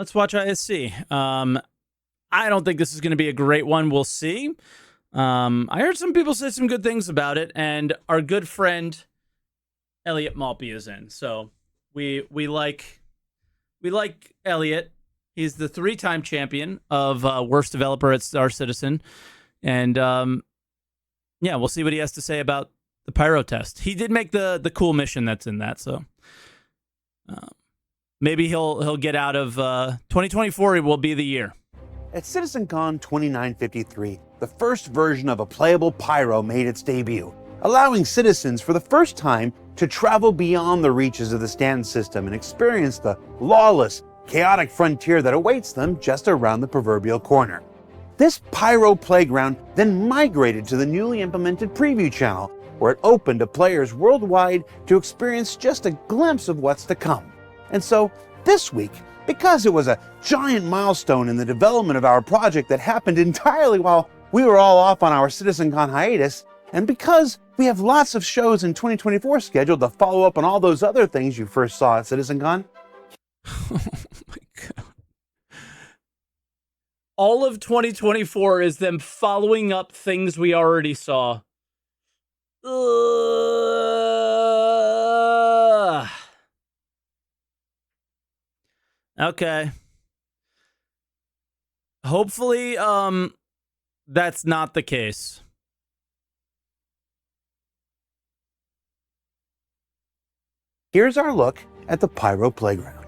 let's watch ISC. I don't think this is going to be a great one. We'll see. I heard some people say some good things about it, and our good friend Elliot Maltby is in. So we like Elliot. He's the 3-time champion of worst developer at Star Citizen, and yeah, we'll see what he has to say about the Pyro test. He did make the cool mission that's in that, so maybe he'll get out of 2024. Will be the year. At CitizenCon 2953, the first version of a playable Pyro made its debut, allowing citizens for the first time to travel beyond the reaches of the stand system and experience the lawless, chaotic frontier that awaits them just around the proverbial corner. This Pyro playground then migrated to the newly implemented preview channel, where it opened to players worldwide to experience just a glimpse of what's to come. And so, this week, because it was a giant milestone in the development of our project that happened entirely while we were all off on our CitizenCon hiatus, and because we have lots of shows in 2024 scheduled to follow up on all those other things you first saw at CitizenCon. Oh my God. All of 2024 is them following up things we already saw. Okay. Hopefully, that's not the case. Here's our look at the Pyro playground.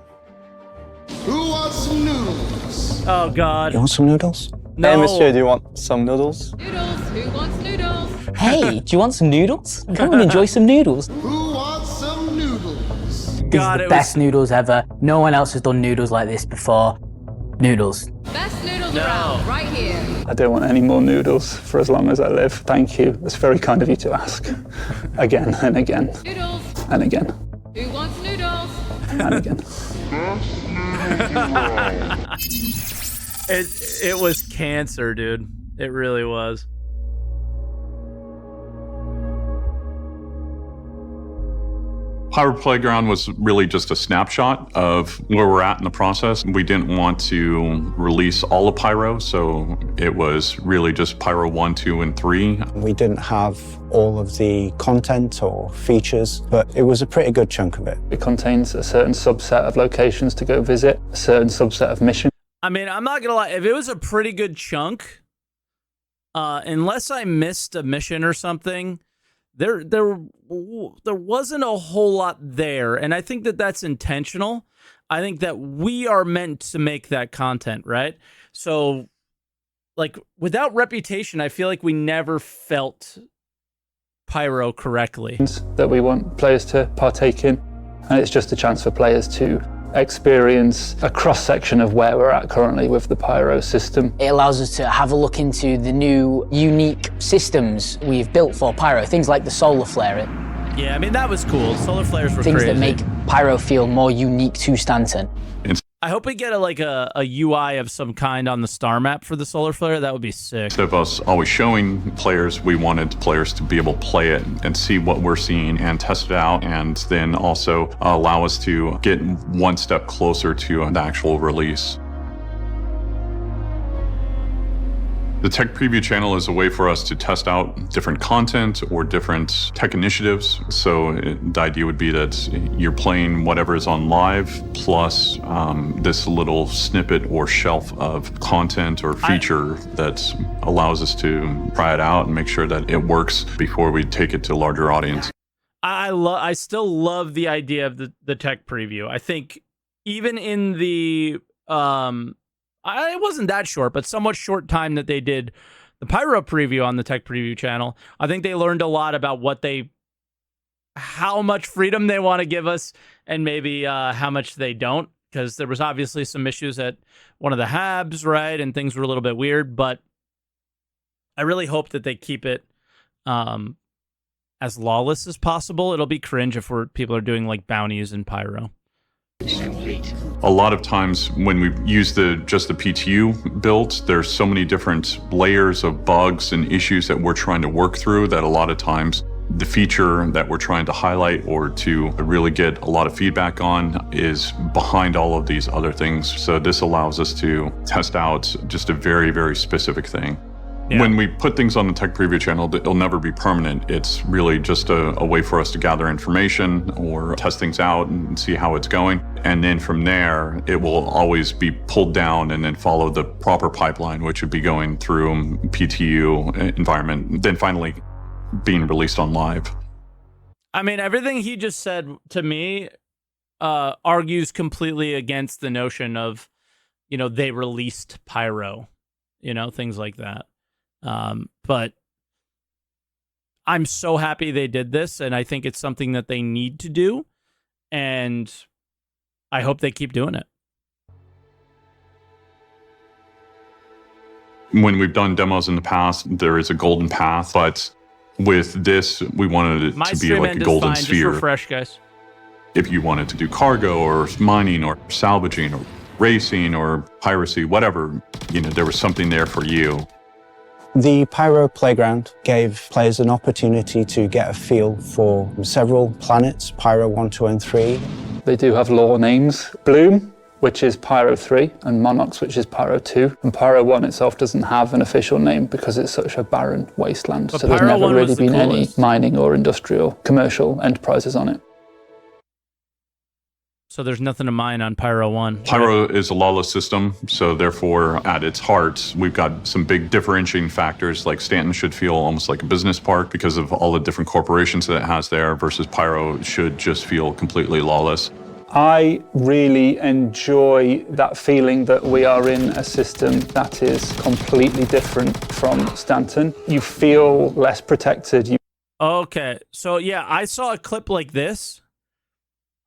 Who wants some noodles? Oh, God. You want some noodles? No. Hey, monsieur, do you want some noodles? Noodles, who wants noodles? Hey, do you want some noodles? Come and enjoy some noodles. Who wants some noodles? This God, is it the best was... noodles ever. No one else has done noodles like this before. Noodles. Best noodles No. around, right here. I don't want any more noodles for as long as I live. Thank you. It's very kind of you to ask. Again and again. Noodles, And again. who wants noodles? And again. It was cancer, dude. It really was. Pyro Playground was really just a snapshot of where we're at in the process. We didn't want to release all of Pyro, so it was really just Pyro 1, 2, and 3. We didn't have all of the content or features, but it was a pretty good chunk of it. It contains a certain subset of locations to go visit, a certain subset of missions. I mean, I'm not gonna lie. If it was a pretty good chunk, unless I missed a mission or something, there wasn't a whole lot there, and I think that that's intentional. I think that we are meant to make that content, right? So, like, without reputation, I feel like we never felt Pyro correctly. That we want players to partake in, and it's just a chance for players to experience a cross-section of where we're at currently with the Pyro system. It allows us to have a look into the new, unique systems we've built for Pyro. Things like the solar flare. Yeah, I mean, that was cool. Solar flares were Things crazy. that make Pyro feel more unique to Stanton. I hope we get a UI of some kind on the star map for the solar flare. That would be sick. Instead of us always showing players, we wanted players to be able to play it and see what we're seeing and test it out, and then also allow us to get one step closer to the actual release. The Tech Preview channel is a way for us to test out different content or different tech initiatives. So the idea would be that you're playing whatever is on live, plus this little snippet or shelf of content or feature that allows us to try it out and make sure that it works before we take it to a larger audience. I still love the idea of the Tech Preview. I think even in the it wasn't that short, but somewhat short time that they did the Pyro preview on the Tech Preview channel, I think they learned a lot about how much freedom they want to give us and maybe how much they don't, because there was obviously some issues at one of the habs, right? And things were a little bit weird, but I really hope that they keep it as lawless as possible. It'll be cringe if people are doing like bounties in Pyro. A lot of times when we use just the PTU build, there's so many different layers of bugs and issues that we're trying to work through that a lot of times The feature that we're trying to highlight or to really get a lot of feedback on is behind all of these other things. So this allows us to test out just a very, very specific thing. Yeah. When we put things on the tech preview channel, it'll never be permanent. It's really just a way for us to gather information or test things out and see how it's going. And then from there, it will always be pulled down and then follow the proper pipeline, which would be going through PTU environment, then finally being released on live. I mean, everything he just said to me argues completely against the notion of, they released Pyro, things like that. But I'm so happy they did this, and I think it's something that they need to do, and I hope they keep doing it. When we've done demos in the past, there is a golden path, but with this, we wanted it to be like a golden sphere. Just refresh, guys. If you wanted to do cargo or mining or salvaging or racing or piracy, whatever, there was something there for you. The Pyro Playground gave players an opportunity to get a feel for several planets, Pyro 1, 2, and 3. They do have lore names. Bloom, which is Pyro 3, and Monox, which is Pyro 2. And Pyro 1 itself doesn't have an official name because it's such a barren wasteland. But so there's Pyro never 1 really was the been any coolest. mining or industrial, commercial enterprises on it. So there's nothing to mine on Pyro 1. Pyro is a lawless system, so therefore, at its heart, we've got some big differentiating factors, like Stanton should feel almost like a business park because of all the different corporations that it has there, versus Pyro should just feel completely lawless. I really enjoy that feeling that we are in a system that is completely different from Stanton. You feel less protected. Okay, so yeah, I saw a clip like this.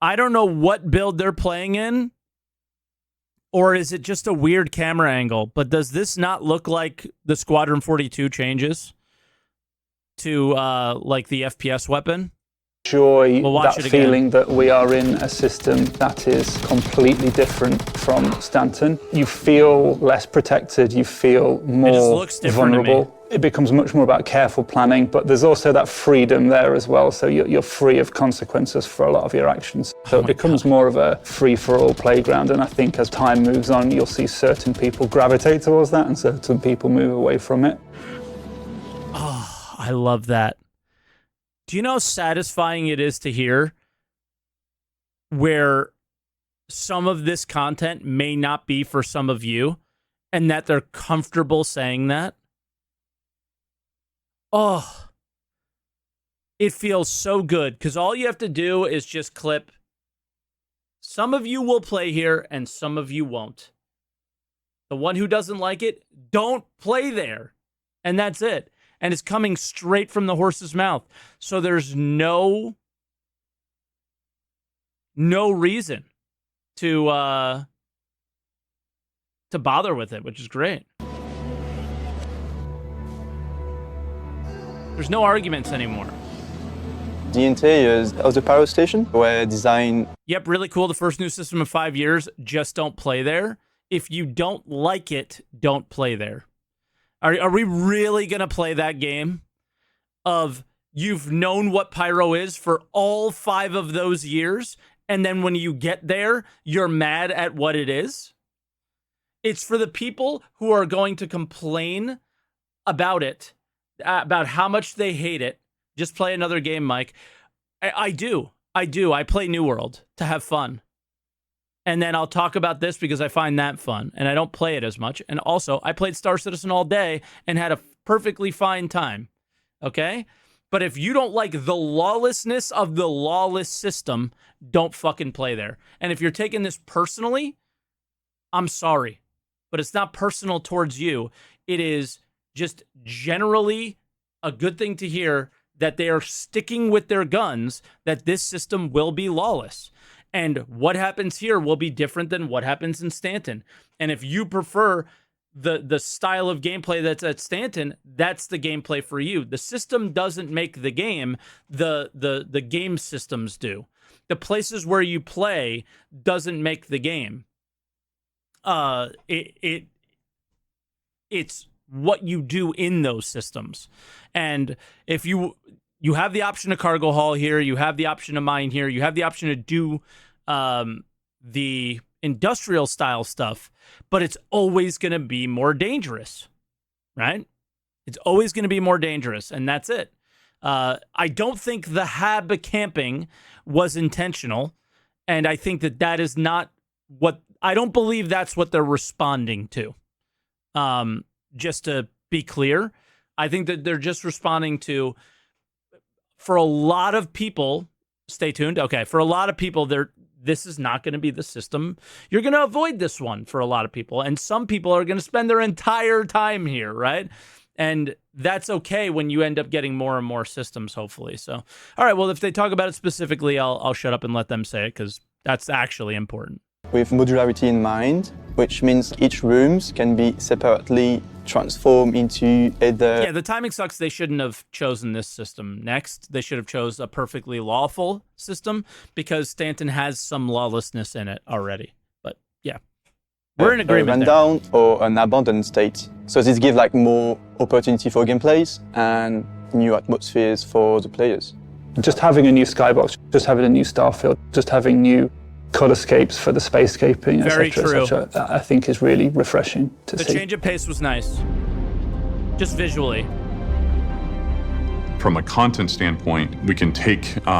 I don't know what build they're playing in, or is it just a weird camera angle, but does this not look like the Squadron 42 changes to like the FPS weapon? Enjoy We'll watch that it again. feeling that we are in a system that is completely different from Stanton. You feel less protected, you feel more looks different to me. vulnerable. It becomes much more about careful planning, but there's also that freedom there as well. So you're free of consequences for a lot of your actions. So it becomes more of a free-for-all playground. And I think as time moves on, you'll see certain people gravitate towards that and certain people move away from it. Oh, I love that. Do you know how satisfying it is to hear where some of this content may not be for some of you and that they're comfortable saying that? Oh, it feels so good because all you have to do is just clip. Some of you will play here and some of you won't. The one who doesn't like it, don't play there. And that's it. And it's coming straight from the horse's mouth. So there's no reason to bother with it, which is great. There's no arguments anymore. The interiors of the Pyro station were designed. Yep, really cool. The first new system in 5 years. Just don't play there. If you don't like it, don't play there. Are we really going to play that game of you've known what Pyro is for all 5 of those years, and then when you get there, you're mad at what it is? It's for the people who are going to complain about it, about how much they hate it. Just play another game, Mike. I do. I play New World to have fun. And then I'll talk about this because I find that fun. And I don't play it as much. And also, I played Star Citizen all day and had a perfectly fine time. Okay? But if you don't like the lawlessness of the lawless system, don't fucking play there. And if you're taking this personally, I'm sorry. But it's not personal towards you. It is just generally a good thing to hear that they are sticking with their guns, that this system will be lawless. And what happens here will be different than what happens in Stanton. And if you prefer the style of gameplay that's at Stanton, that's the gameplay for you. The system doesn't make the game. The game systems do. The places where you play doesn't make the game. It's what you do in those systems. And if you You have the option of cargo haul here. You have the option of mine here. You have the option to do the industrial style stuff, but it's always going to be more dangerous, right? It's always going to be more dangerous, and that's it. I don't think the hab camping was intentional, and I think that is not what... I don't believe that's what they're responding to. Just to be clear, I think that they're just responding to, for a lot of people, stay tuned, okay, for a lot of people, this is not going to be the system. You're going to avoid this one for a lot of people, and some people are going to spend their entire time here, right? And that's okay when you end up getting more and more systems, hopefully. So, all right, well, if they talk about it specifically, I'll shut up and let them say it, because that's actually important. With modularity in mind, which means each rooms can be separately transformed into either... Yeah, the timing sucks. They shouldn't have chosen this system next. They should have chose a perfectly lawful system, because Stanton has some lawlessness in it already. But yeah, we're in agreement there. Rundown or an abandoned state. So this gives like more opportunity for gameplays and new atmospheres for the players. Just having a new skybox, just having a new starfield, just having new colorscapes for the spacescaping, Very etc., true. etc., that I think is really refreshing to The see. change of pace was nice, just visually. From a content standpoint, we can take a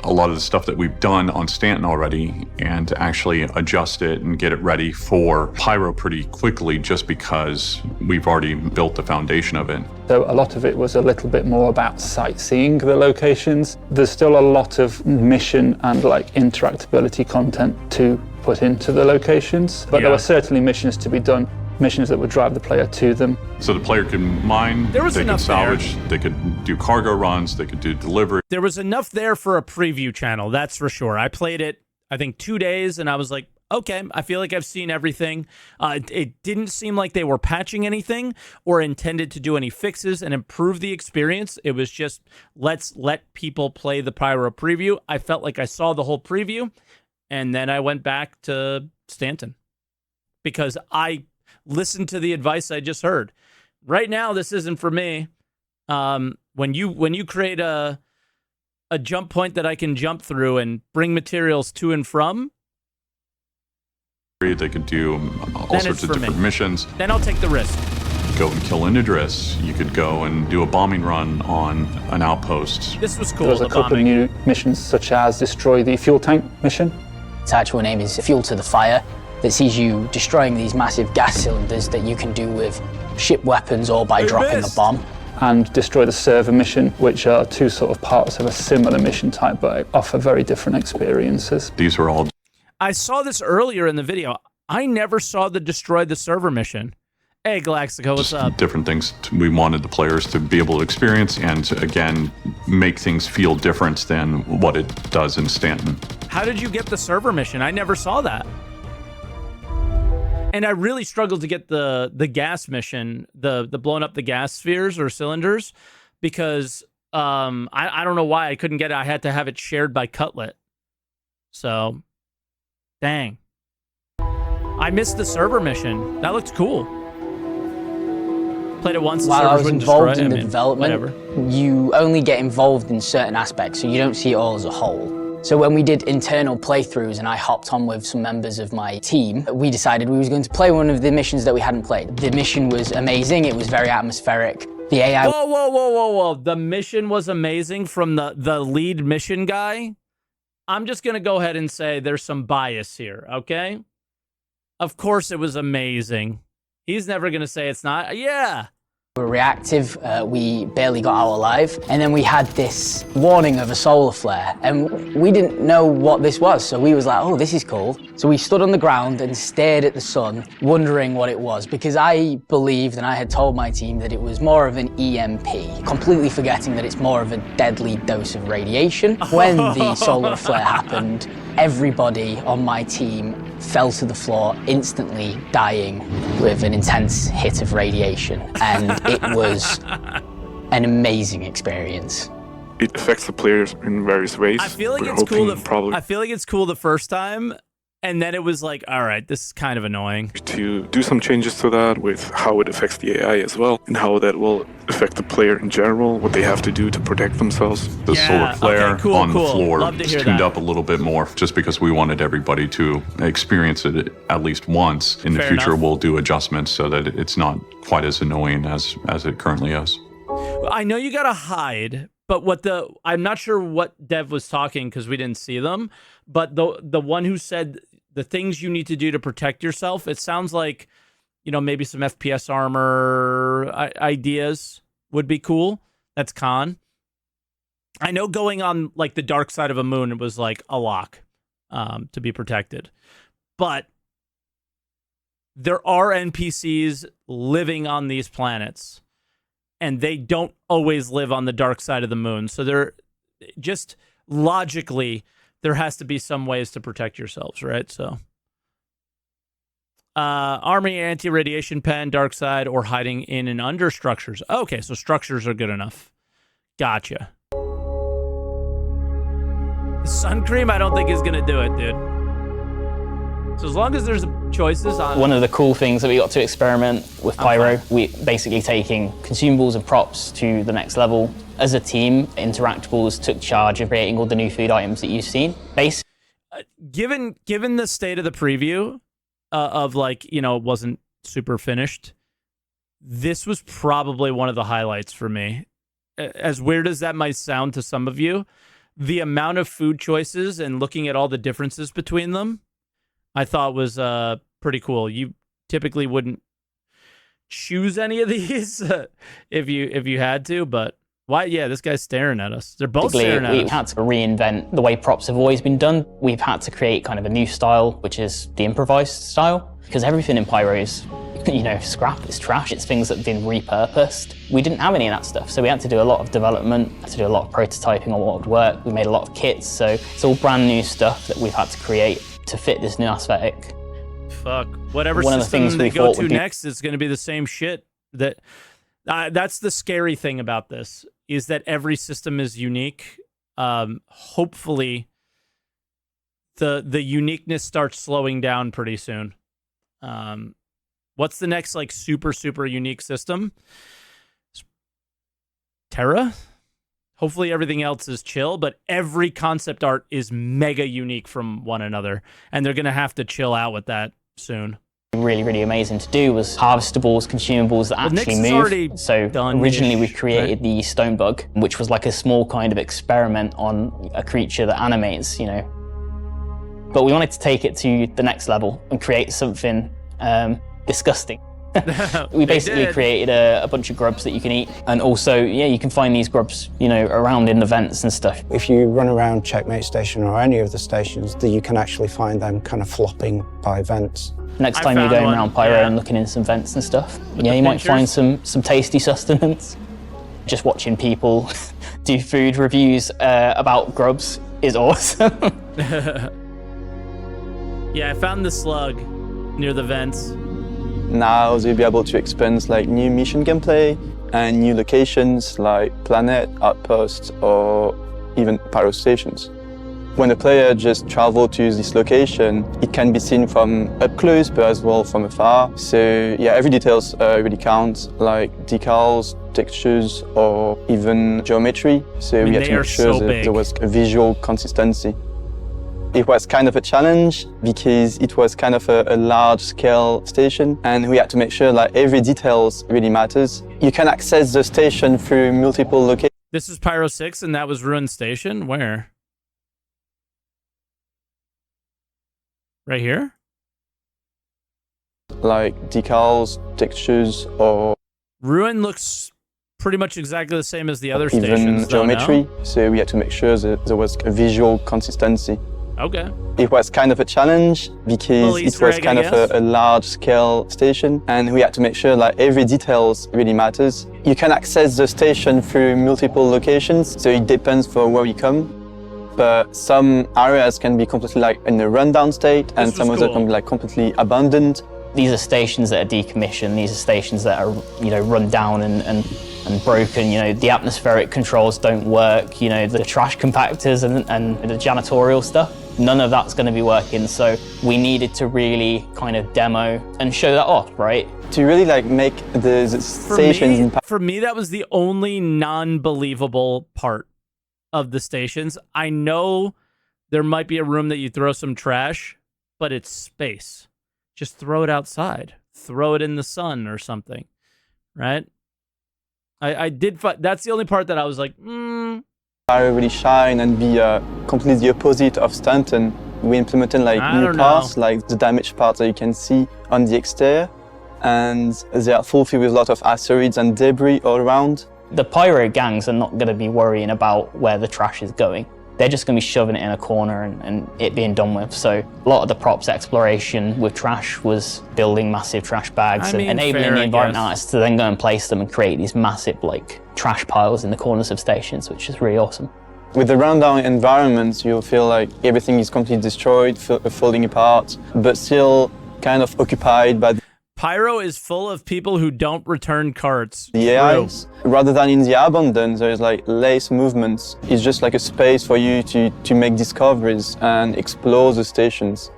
lot of the stuff that we've done on Stanton already and actually adjust it and get it ready for Pyro pretty quickly, just because we've already built the foundation of it. So a lot of it was a little bit more about sightseeing the locations. There's still a lot of mission and like interactability content to put into the locations, but there were certainly missions to be done, missions that would drive the player to them. So the player can mine, There was they can enough there. salvage, they could do cargo runs, they could do delivery. There was enough there for a preview channel, that's for sure. I played it, I think, 2 days, and I was like, okay, I feel like I've seen everything. It didn't seem like they were patching anything or intended to do any fixes and improve the experience. It was just, let's let people play the Pyro preview. I felt like I saw the whole preview, and then I went back to Stanton because I listened to the advice I just heard. Right now, this isn't for me. When you create a jump point that I can jump through and bring materials to and from, They could do all Then sorts it's of for different me. missions. then I'll take the risk. Go and kill an Idris. You could go and do a bombing run on an outpost. This was There cool, was a the couple bombing. of new missions, such as destroy the fuel tank mission. Its actual name is Fuel to the Fire, that sees you destroying these massive gas cylinders that you can do with ship weapons or by dropping missed. a bomb. And destroy the server mission, which are two sort of parts of a similar mission type, but offer very different experiences. These are all I saw this earlier in the video. I never saw the destroy the server mission. Hey, Galaxico, what's up? different things we wanted the players to be able to experience and, again, make things feel different than what it does in Stanton. How did you get the server mission? I never saw that. And I really struggled to get the gas mission, the blowing up the gas spheres or cylinders, because I don't know why I couldn't get it. I had to have it shared by Cutlet. So, dang. I missed the server mission. That looked cool. Played it once. The While I servers was wouldn't involved destroy it. in the I mean, development, whatever. you only get involved in certain aspects, so you don't see it all as a whole. So when we did internal playthroughs and I hopped on with some members of my team, we decided we was going to play one of the missions that we hadn't played. The mission was amazing. It was very atmospheric. The AI... Whoa. The mission was amazing from the lead mission guy. I'm just going to go ahead and say there's some bias here, okay? Of course it was amazing. He's never going to say it's not. Yeah. We were reactive, we barely got out alive, and then we had this warning of a solar flare, and we didn't know what this was, so we was like, oh, this is cool. So we stood on the ground and stared at the sun, wondering what it was, because I believed, and I had told my team, that it was more of an EMP, completely forgetting that it's more of a deadly dose of radiation. When the solar flare happened, everybody on my team fell to the floor, instantly dying with an intense hit of radiation. And it was an amazing experience. It affects the players in various ways. I feel like We're it's cool. hoping probably I feel like it's cool the first time, And then it was like, all right, this is kind of annoying. To do some changes to that with how it affects the AI as well, and how that will affect the player in general, what they have to do to protect themselves. The solar flare on the floor Love to is hear tuned that. up a little bit more just because we wanted everybody to experience it at least once. In the Fair future, enough. we'll do adjustments so that it's not quite as annoying as it currently is. I know you gotta hide, but I'm not sure what dev was talking because we didn't see them, but the one who said the things you need to do to protect yourself, it sounds like, you know, maybe some FPS armor ideas would be cool. That's Khan. I know going on like the dark side of a moon, it was like a lock to be protected, but there are NPCs living on these planets, and they don't always live on the dark side of the moon. So they're just logically, there has to be some ways to protect yourselves, right? So, army, anti-radiation pen, dark side, or hiding in and under structures. Okay, so structures are good enough. Gotcha. Sun cream, I don't think is gonna do it, dude. So as long as there's choices on... One of the cool things that we got to experiment with Pyro, we basically taking consumables and props to the next level. As a team, Interactables took charge of creating all the new food items that you've seen. Given the state of the preview of like, you know, it wasn't super finished, this was probably one of the highlights for me. As weird as that might sound to some of you, the amount of food choices and looking at all the differences between them, I thought was pretty cool. You typically wouldn't choose any of these if you had to, but why? Yeah, this guy's staring at us. They're both staring at us. We've had to reinvent the way props have always been done. We've had to create kind of a new style, which is the improvised style, because everything in Pyro is, you know, scrap, it's trash, it's things that have been repurposed. We didn't have any of that stuff, so we had to do a lot of development, had to do a lot of prototyping on what would work. We made a lot of kits, so it's all brand new stuff that we've had to create to fit this new aesthetic. Fuck. Whatever One of the system things they we go thought to would be- next is going to be the same shit. That's the scary thing about this, is that every system is unique. Hopefully, the uniqueness starts slowing down pretty soon. What's the next like super unique system? Terra? Hopefully everything else is chill, but every concept art is mega unique from one another, and they're going to have to chill out with that soon. Really amazing to do was harvestables, consumables that actually move. So originally we created the stone bug, which was like a small kind of experiment on a creature that animates, you know. But we wanted to take it to the next level and create something disgusting. We basically created a bunch of grubs that you can eat, and also, yeah, you can find these grubs, you know, around in the vents and stuff. If you run around Checkmate Station or any of the stations, you can actually find them kind of flopping by vents. Next time you're going around Pyro and looking in some vents and stuff, yeah, you might find some tasty sustenance. Just watching people do food reviews about grubs is awesome. Yeah, I found the slug near the vents. Now they'll be able to experience like new mission gameplay and new locations like planet, outposts, or even Pyro stations. When a player just travels to this location, it can be seen from up close, but as well from afar. So yeah, every details really counts, like decals, textures, or even geometry. So we had to make sure that there was a visual consistency. It was kind of a challenge because it was kind of a large-scale station, and we had to make sure like every details really matters. You can access the station through multiple locations. This is Pyro 6, and that was Ruined Station? Where? Right here? Like decals, textures, or... Ruin looks pretty much exactly the same as the other even stations. Geometry, so we had to make sure that there was a visual consistency. Okay. It was kind of a challenge because it was kind of a large-scale station, and we had to make sure like every details really matters. You can access the station through multiple locations, so it depends for where you come. But some areas can be completely like in a rundown state, and some others can be like completely abandoned. These are stations that are decommissioned. These are stations that are, you know, run down and and broken. You know, the atmospheric controls don't work, you know, the trash compactors and the janitorial stuff. None of that's going to be working, so we needed to really kind of demo and show that off, right? To really like make the stations For me, that was the only non-believable part of the stations. I know there might be a room that you throw some trash, but it's space. Just throw it outside. Throw it in the sun or something, right? I did. That's the only part that I was like, Pyro really shine and be completely the opposite of Stanton. We implemented like new parts, like the damaged parts that you can see on the exterior, and they are fulfilled with a lot of asteroids and debris all around. The Pyro gangs are not going to be worrying about where the trash is going. They're just going to be shoving it in a corner and it being done with. So a lot of the props exploration with trash was building massive trash bags and enabling the environment artists to then go and place them and create these massive like trash piles in the corners of stations, which is really awesome. With the rundown environments, you'll feel like everything is completely destroyed, falling apart, but still kind of occupied by Pyro is full of people who don't return carts. the AIs. Rather than in the abandoned, there's like less movements. It's just like a space for you to make discoveries and explore the stations.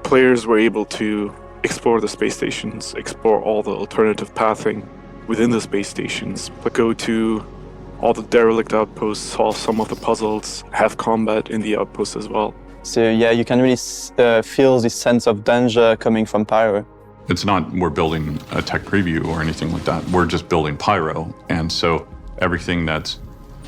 Players were able to explore the space stations, explore all the alternative pathing within the space stations, but go to all the derelict outposts, solve some of the puzzles, have combat in the outposts as well. So yeah, you can really feel this sense of danger coming from Pyro. It's not we're building a tech preview or anything like that. We're just building Pyro. And so everything that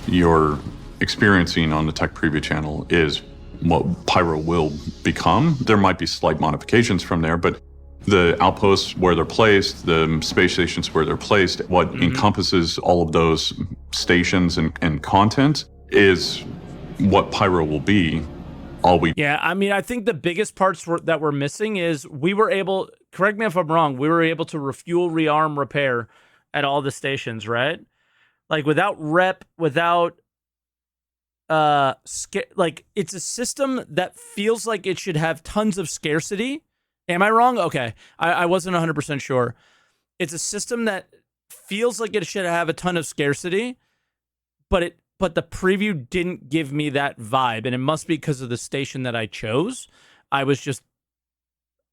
you're experiencing on the tech preview channel is what Pyro will become. There might be slight modifications from there, but the outposts where they're placed, the space stations where they're placed, what encompasses all of those stations and content is what Pyro will be. Yeah, I mean, I think the biggest parts that we're missing is we were able, correct me if I'm wrong, we were able to refuel, rearm, repair at all the stations, right? Like without without like it's a system that feels like it should have tons of scarcity. Am I wrong? Okay, I wasn't 100% sure. It's a system that feels like it should have a ton of scarcity, but the preview didn't give me that vibe, and it must be because of the station that I chose. I was just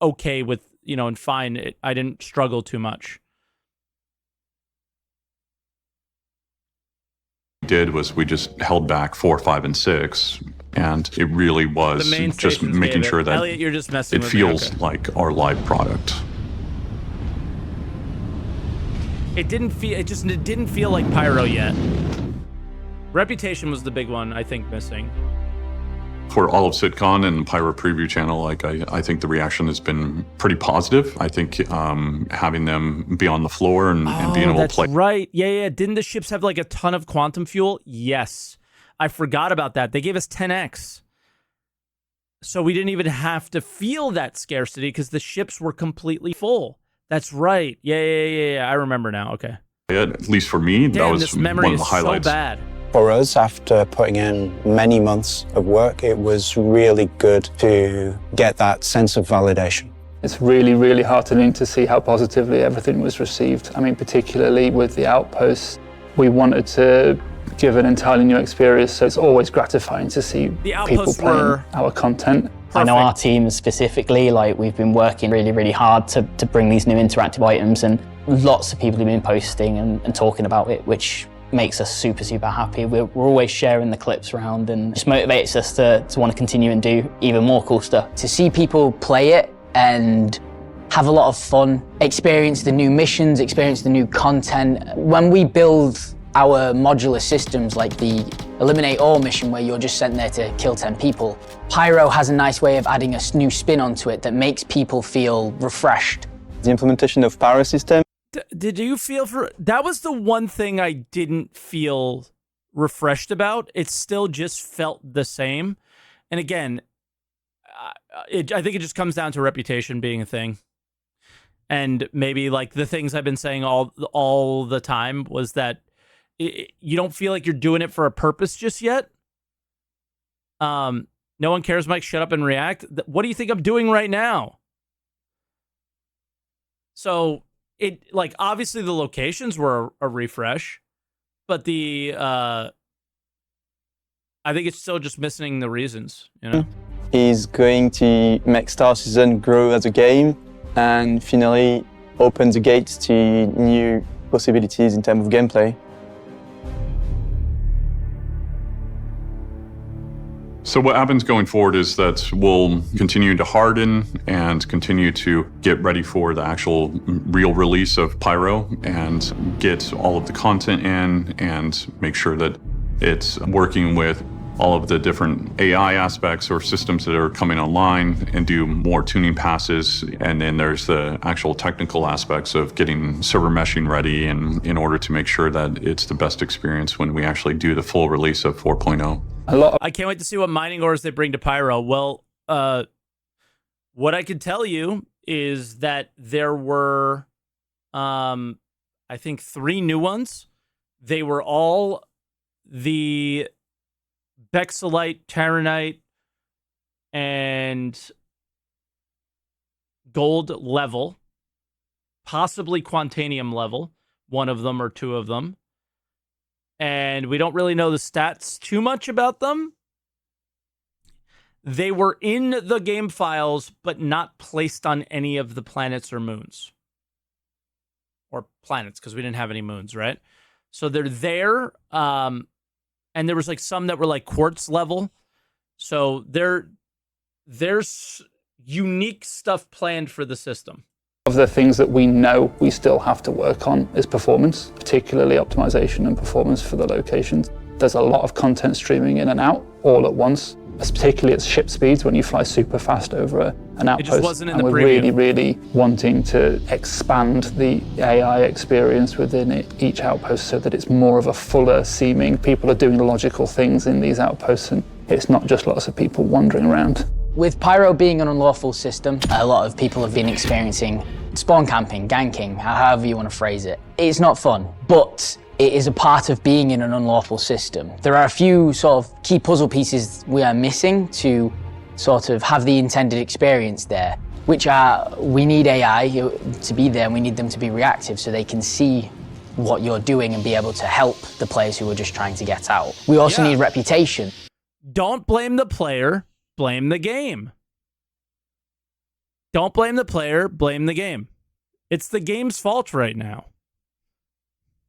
okay with, and fine. I didn't struggle too much. What we did was we just held back 4, 5, and 6, and it really was just making sure that Elliot, you're just messing it with feels me. Okay. like our live product. It didn't feel like Pyro yet. Reputation was the big one, I think, missing. For all of SitCon and the Pyro preview channel, I think the reaction has been pretty positive. I think having them be on the floor and being able to play. That's right. Yeah. Didn't the ships have like a ton of quantum fuel? Yes. I forgot about that. They gave us 10x. So we didn't even have to feel that scarcity because the ships were completely full. That's right. Yeah. I remember now. Okay. At least for me, that was this memory one of the is highlights. so bad. For us, after putting in many months of work, it was really good to get that sense of validation. It's really, really heartening to see how positively everything was received. I mean, particularly with the outposts, we wanted to give an entirely new experience, so it's always gratifying to see people playing our content. Perfect. I know our team specifically, like we've been working really, really hard to bring these new interactive items, and lots of people have been posting and talking about it, which makes us super, super happy. We're always sharing the clips around and just motivates us to want to continue and do even more cool stuff. To see people play it and have a lot of fun, experience the new missions, experience the new content. When we build our modular systems like the Eliminate All mission where you're just sent there to kill 10 people, Pyro has a nice way of adding a new spin onto it that makes people feel refreshed. The implementation of Pyro system. Did you feel that was the one thing I didn't feel refreshed about? It still just felt the same. And again, I think it just comes down to reputation being a thing. And maybe like the things I've been saying all the time was that you don't feel like you're doing it for a purpose just yet. No one cares, Mike. Shut up and react. What do you think I'm doing right now? So it like obviously the locations were a refresh, but the I think it's still just missing the reasons, you know. Is going to make Star Citizen grow as a game and finally open the gates to new possibilities in terms of gameplay. So what happens going forward is that we'll continue to harden and continue to get ready for the actual real release of Pyro and get all of the content in and make sure that it's working with all of the different AI aspects or systems that are coming online and do more tuning passes. And then there's the actual technical aspects of getting server meshing ready and in order to make sure that it's the best experience when we actually do the full release of 4.0. I can't wait to see what mining ores they bring to Pyro. Well, what I could tell you is that there were, I think, 3 new ones. They were all the Bexelite, Terranite, and gold level, possibly Quantanium level, one of them or 2 of them. And we don't really know the stats too much about them. They were in the game files, but not placed on any of the planets or moons. Or planets, because we didn't have any moons, right? So they're there. And there was like some that were like quartz level. So there's unique stuff planned for the system. Of the things that we know we still have to work on is performance, particularly optimization and performance for the locations. There's a lot of content streaming in and out all at once, particularly at ship speeds when you fly super fast over an outpost. It just wasn't in and the we're preview. really wanting to expand the AI experience within each outpost so that it's more of a fuller seeming. People are doing logical things in these outposts and it's not just lots of people wandering around. With Pyro being an unlawful system, a lot of people have been experiencing spawn camping, ganking, however you want to phrase it. It's not fun, but it is a part of being in an unlawful system. There are a few sort of key puzzle pieces we are missing to sort of have the intended experience there, which are, we need AI to be there and we need them to be reactive so they can see what you're doing and be able to help the players who are just trying to get out. We also need reputation. Don't blame the player, blame the game. Don't blame the player, blame the game. It's the game's fault right now.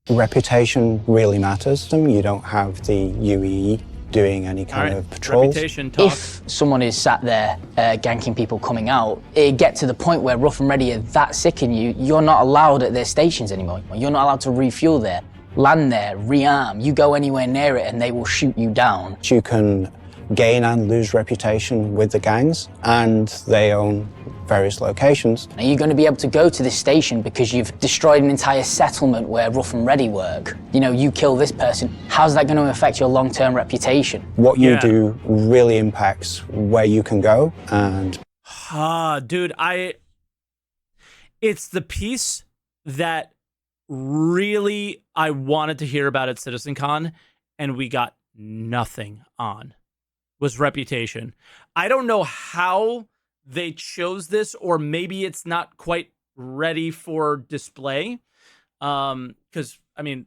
Reputation really matters. You don't have the UEE doing any kind of patrols. Reputation talk. If someone is sat there ganking people coming out, it get to the point where Rough and Ready are that sick in you, you're not allowed at their stations anymore. You're not allowed to refuel there, land there, rearm. You go anywhere near it and they will shoot you down. You can gain and lose reputation with the gangs, and they own various locations. Are you going to be able to go to this station because you've destroyed an entire settlement where Rough and Ready work? You know, you kill this person. How's that going to affect your long-term reputation? What you do really impacts where you can go, and... Dude, it's the piece that really I wanted to hear about at CitizenCon, and we got nothing on, was reputation. I don't know how they chose this, or maybe it's not quite ready for display. Because, I mean,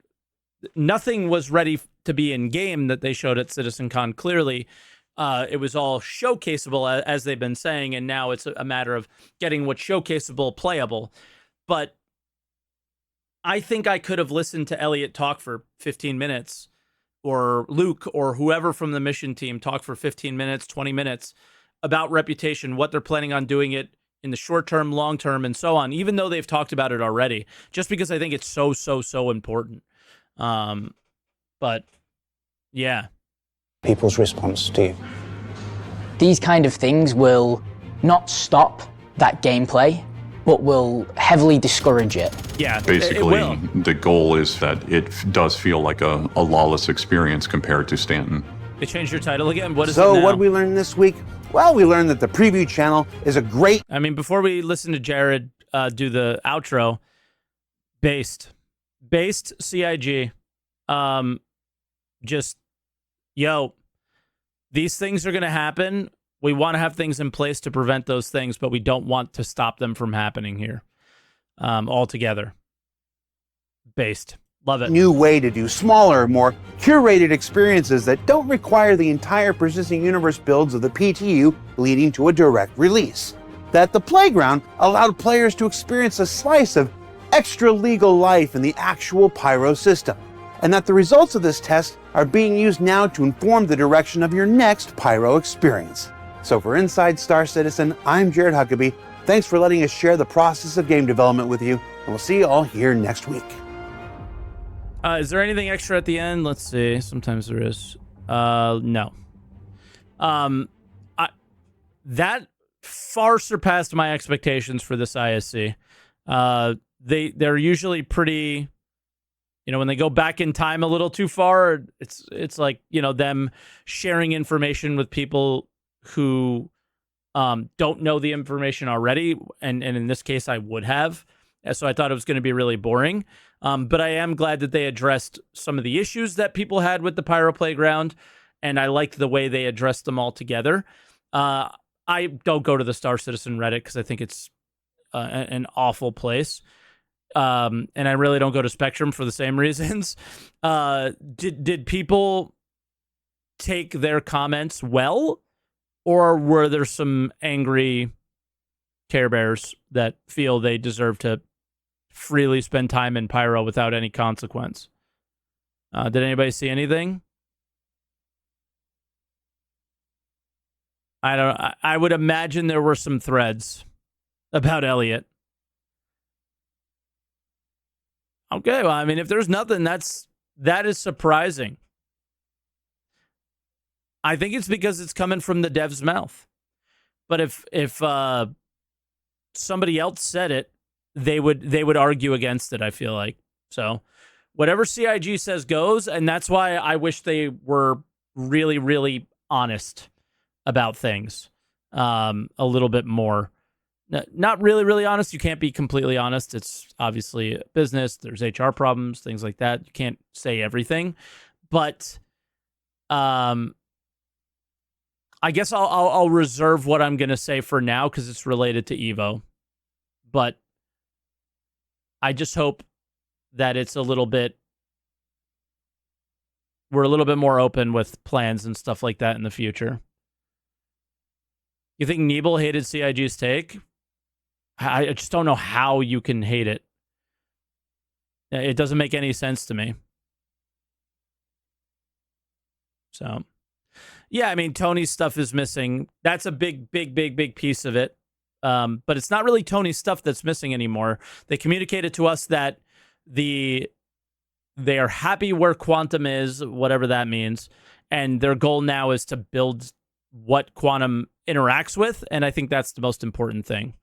nothing was ready to be in game that they showed at CitizenCon, clearly. It was all showcaseable, as they've been saying, and now it's a matter of getting what's showcaseable playable. But I think I could have listened to Elliot talk for 15 minutes, or Luke, or whoever from the mission team talk for 15 minutes, 20 minutes, about reputation, what they're planning on doing it in the short term, long term, and so on, even though they've talked about it already, just because I think it's so important. But yeah. People's response to you. These kind of things will not stop that gameplay, but will heavily discourage it. Yeah, basically, it will. The goal is that it does feel like a lawless experience compared to Stanton. They changed your title again? What is it So now? what did we learn this week? Well, we learned that the preview channel is a great... I mean, before we listen to Jared do the outro, Based CIG, just, yo, these things are going to happen. We want to have things in place to prevent those things, but we don't want to stop them from happening here. all together. Based. Love it. New way to do smaller, more curated experiences that don't require the entire persistent universe builds of the PTU leading to a direct release. That the playground allowed players to experience a slice of extra legal life in the actual Pyro system. And that the results of this test are being used now to inform the direction of your next Pyro experience. So for Inside Star Citizen, I'm Jared Huckabee. Thanks for letting us share the process of game development with you, and we'll see you all here next week. Is there anything extra at the end? Let's see. Sometimes there is. No. That far surpassed my expectations for this ISC. They're usually pretty, when they go back in time a little too far, it's like, them sharing information with people who don't know the information already. And in this case, I would have. So I thought it was going to be really boring. But I am glad that they addressed some of the issues that people had with the Pyro Playground, and I liked the way they addressed them all together. I don't go to the Star Citizen Reddit because I think it's an awful place. And I really don't go to Spectrum for the same reasons. Did people take their comments well, or were there some angry Care Bears that feel they deserve to freely spend time in Pyro without any consequence? Did anybody see anything? I would imagine there were some threads about Elliot. Okay, well, I mean, if there's nothing, that is surprising. I think it's because it's coming from the dev's mouth. But if somebody else said it, they would argue against it, I feel like. So whatever CIG says goes, and that's why I wish they were really, really honest about things a little bit more. Not really, really honest. You can't be completely honest. It's obviously a business. There's HR problems, things like that. You can't say everything. But I guess I'll reserve what I'm going to say for now because it's related to Evo. But I just hope that it's we're a little bit more open with plans and stuff like that in the future. You think Nebel hated CIG's take? I just don't know how you can hate it. It doesn't make any sense to me. So, yeah, I mean, Tony's stuff is missing. That's a big piece of it. But it's not really Tony's stuff that's missing anymore. They communicated to us that they are happy where Quantum is, whatever that means, and their goal now is to build what Quantum interacts with, and I think that's the most important thing.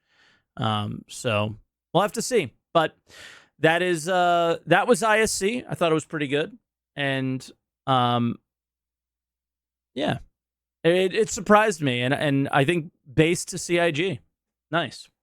So we'll have to see. But that was ISC. I thought it was pretty good, and yeah, it surprised me, and I think based to CIG. Nice.